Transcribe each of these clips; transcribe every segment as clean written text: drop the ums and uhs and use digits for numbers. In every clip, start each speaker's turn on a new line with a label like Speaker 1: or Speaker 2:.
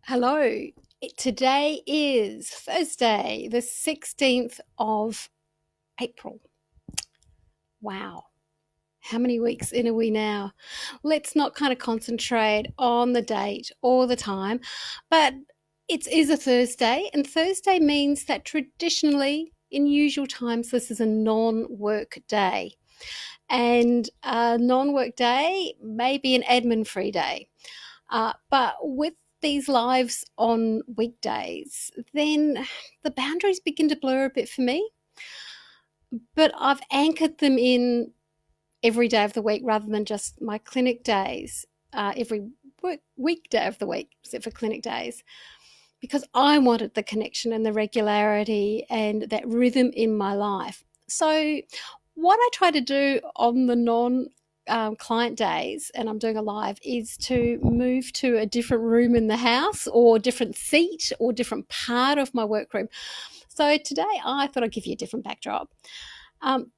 Speaker 1: Hello. Today is Thursday, the 16th of April. Wow. How many weeks in are we now? Let's not kind of concentrate on the date or the time, but it is a Thursday, and Thursday means that traditionally, in usual times, this is a non work day. And a non work day may be an admin free day. But with these lives on weekdays, then the boundaries begin to blur a bit for me. But I've anchored them in every day of the week rather than just my clinic days, every weekday of the week, except for clinic days, because I wanted the connection and the regularity and that rhythm in my life. So, what I try to do on the non client days, and I'm doing a live, is to move to a different room in the house or different seat or different part of my workroom. So today I thought I'd give you a different backdrop. Um,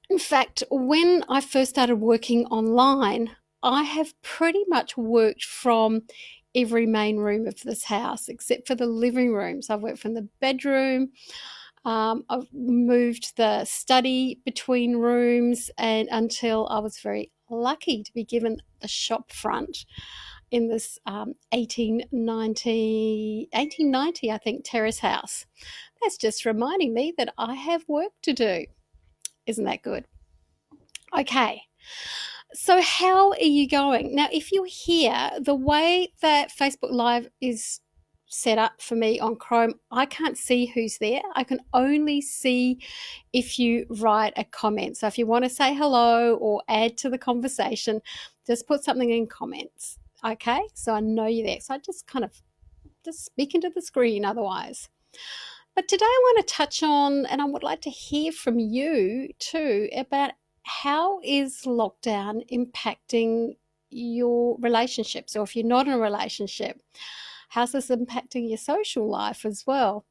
Speaker 1: in fact, when I first started working online, I have pretty much worked from every main room of this house except for the living room. So I've worked from the bedroom. I've moved the study between rooms and until I was very lucky to be given the shop front in this 1890, I think, terrace house. That's just reminding me that I have work to do. Isn't that good? Okay. So, how are you going? Now, if you're here, the way that Facebook Live is set up for me on Chrome, I can't see who's there. I can only see if you write a comment. So, if you want to say hello or add to the conversation, just put something in comments. Okay. So, I know you're there. So, I just kind of just speak into the screen otherwise. But today I want to touch on, and I would like to hear from you too, about how is lockdown impacting your relationships, or if you're not in a relationship, how's this impacting your social life as well?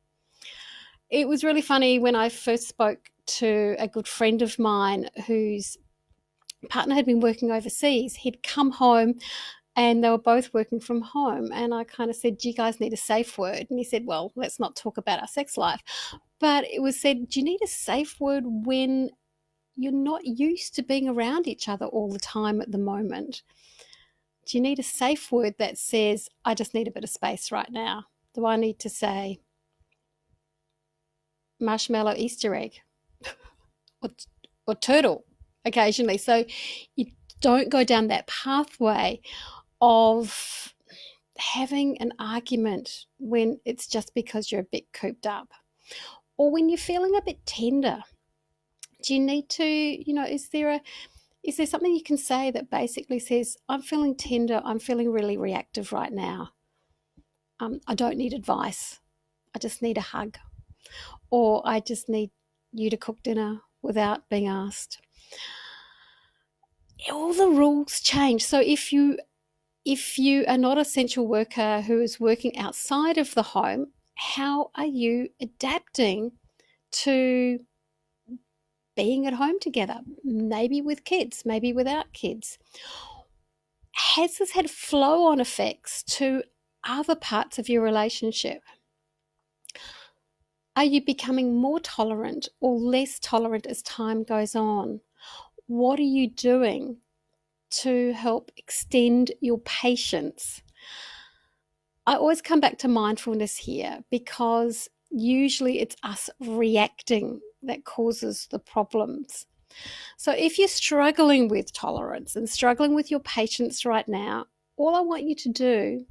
Speaker 1: It was really funny when I first spoke to a good friend of mine whose partner had been working overseas. He'd come home and they were both working from home. And I kind of said, do you guys need a safe word? And he said, well, let's not talk about our sex life. But it was said, do you need a safe word when you're not used to being around each other all the time at the moment? Do you need a safe word that says, I just need a bit of space right now? Do I need to say marshmallow Easter egg or, or turtle occasionally? So you don't go down that pathway of having an argument when it's just because you're a bit cooped up, or when you're feeling a bit tender. Do you need to, is there something you can say that basically says, I'm feeling tender, I'm feeling really reactive right now, I don't need advice, I just need a hug, or I just need you to cook dinner without being asked? All the rules change. So if you are not an essential worker who is working outside of the home, how are you adapting to being at home together? Maybe with kids, maybe without kids. Has this had flow on effects to other parts of your relationship? Are you becoming more tolerant or less tolerant as time goes on? What are you doing to help extend your patience? I always come back to mindfulness here because usually it's us reacting that causes the problems. So if you're struggling with tolerance and struggling with your patience right now, all I want you to do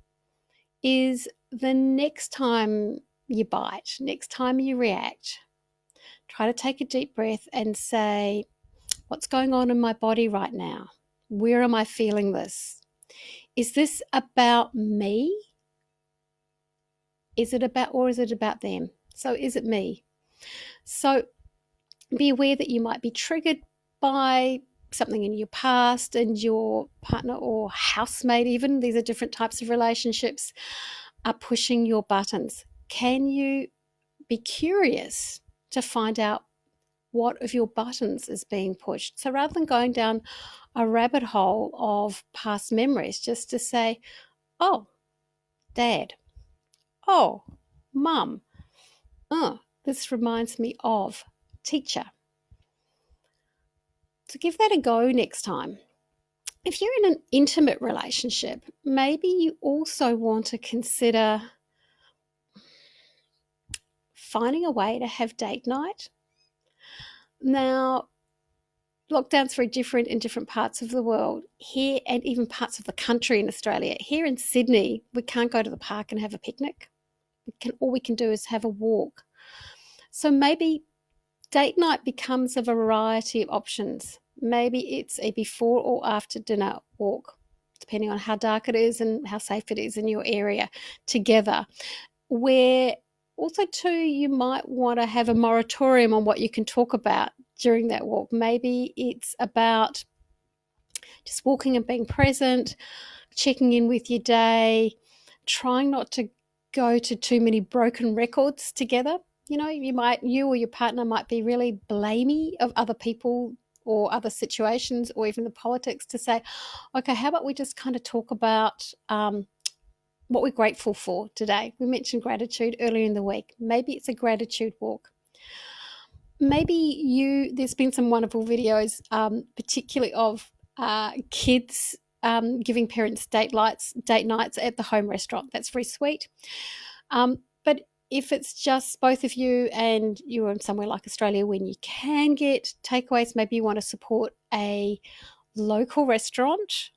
Speaker 1: is the next time you bite, next time you react, try to take a deep breath and say, what's going on in my body right now? Where am I feeling this? Is this about me? Is it about them? So is it me? So be aware that you might be triggered by something in your past, and your partner or housemate, even, these are different types of relationships, are pushing your buttons. Can you be curious to find out what of your buttons is being pushed? So rather than going down a rabbit hole of past memories, just to say, oh, Dad, Oh, mum, this reminds me of teacher. So give that a go next time. If you're in an intimate relationship, maybe you also want to consider finding a way to have date night. Now, lockdown's very different in different parts of the world here and even parts of the country in Australia. Here in Sydney, we can't go to the park and have a picnic. All we can do is have a walk. So maybe date night becomes a variety of options. Maybe it's a before or after dinner walk, depending on how dark it is and how safe it is in your area together. Where also, too, you might want to have a moratorium on what you can talk about during that walk. Maybe it's about just walking and being present, checking in with your day, trying not to go to too many broken records together. You or your partner might be really blamey of other people or other situations or even the politics, to say, okay, how about we just kind of talk about what we're grateful for today. We mentioned gratitude earlier in the week. Maybe it's a gratitude walk. There's been some wonderful videos, particularly of kids giving parents date nights at the home restaurant. That's very sweet. But if it's just both of you and you're in somewhere like Australia when you can get takeaways, maybe you want to support a local restaurant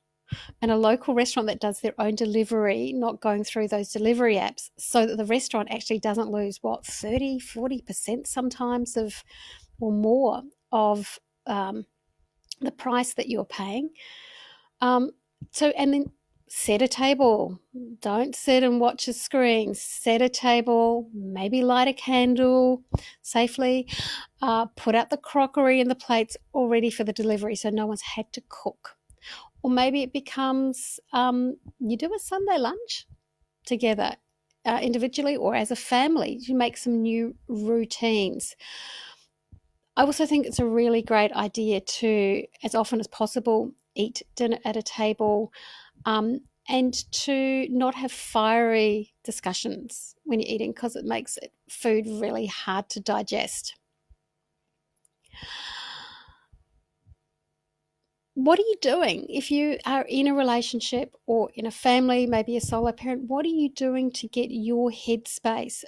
Speaker 1: and a local restaurant that does their own delivery, not going through those delivery apps, so that the restaurant actually doesn't lose 30-40% sometimes of or more of the price that you're paying. And then set a table. Don't sit and watch a screen. Set a table, maybe light a candle safely, put out the crockery and the plates all ready for the delivery so no one's had to cook. Or maybe it becomes you do a Sunday lunch together, individually or as a family. You make some new routines. I also think it's a really great idea to, as often as possible, eat dinner at a table, and to not have fiery discussions when you're eating, because it makes food really hard to digest. What are you doing if you are in a relationship or in a family, maybe a solo parent? What are you doing to get your headspace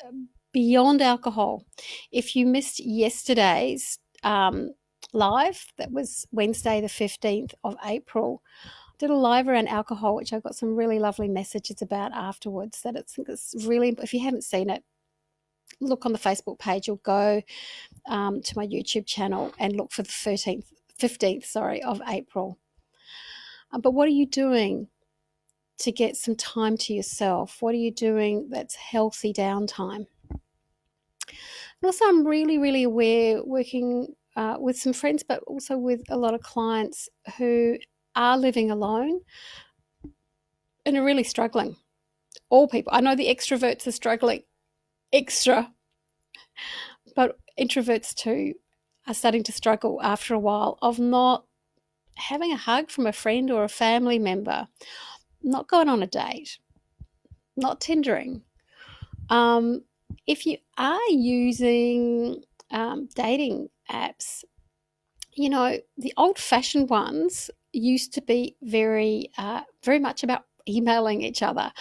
Speaker 1: beyond alcohol? If you missed yesterday's live, that was Wednesday the 15th of April, I did a live around alcohol, which I got some really lovely messages about afterwards. That it's really, if you haven't seen it, look on the Facebook page or go to my YouTube channel and look for the 15th of April. But what are you doing to get some time to yourself? What are you doing that's healthy downtime? And also, I'm really, really aware, working with some friends, but also with a lot of clients who are living alone and are really struggling. All people. I know the extroverts are struggling extra, but introverts too are starting to struggle after a while of not having a hug from a friend or a family member, not going on a date, not Tindering. If you are using dating apps, the old-fashioned ones used to be very much about emailing each other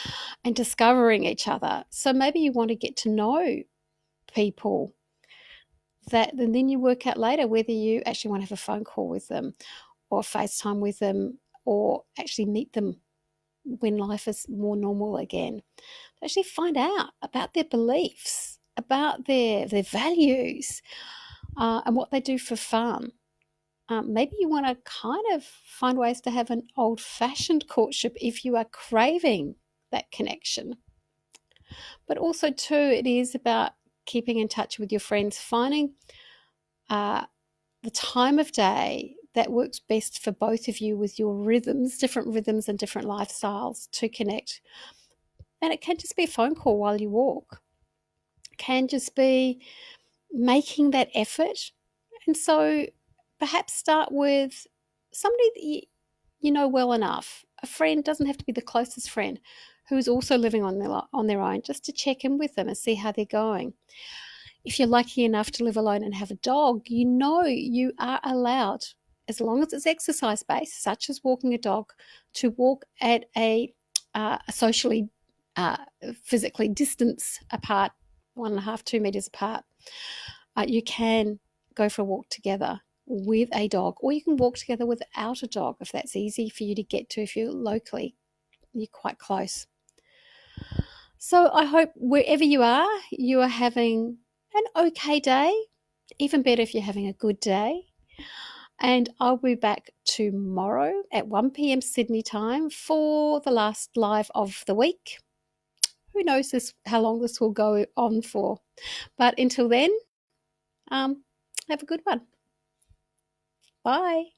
Speaker 1: and discovering each other. So maybe you want to get to know people, and then you work out later whether you actually want to have a phone call with them or FaceTime with them, or actually meet them when life is more normal again. Actually find out about their beliefs, about their values, and what they do for fun. Maybe you want to kind of find ways to have an old-fashioned courtship if you are craving that connection. But also, too, it is about keeping in touch with your friends, finding the time of day that works best for both of you with your different rhythms and different lifestyles to connect. And it can just be a phone call while you walk. It can just be making that effort. And so perhaps start with somebody that you know well enough. A friend doesn't have to be the closest friend, who is also living on their own, just to check in with them and see how they're going. If you're lucky enough to live alone and have a dog, you know you are allowed, as long as it's exercise-based, such as walking a dog, to walk at a socially, physically distance apart, 1.5, 2 meters apart. You can go for a walk together with a dog, or you can walk together without a dog if that's easy for you to get to, if you're quite close. So I hope wherever you are having an okay day, even better if you're having a good day. And I'll be back tomorrow at 1 p.m. Sydney time for the last live of the week. Who knows how long this will go on for. But until then, have a good one. Bye.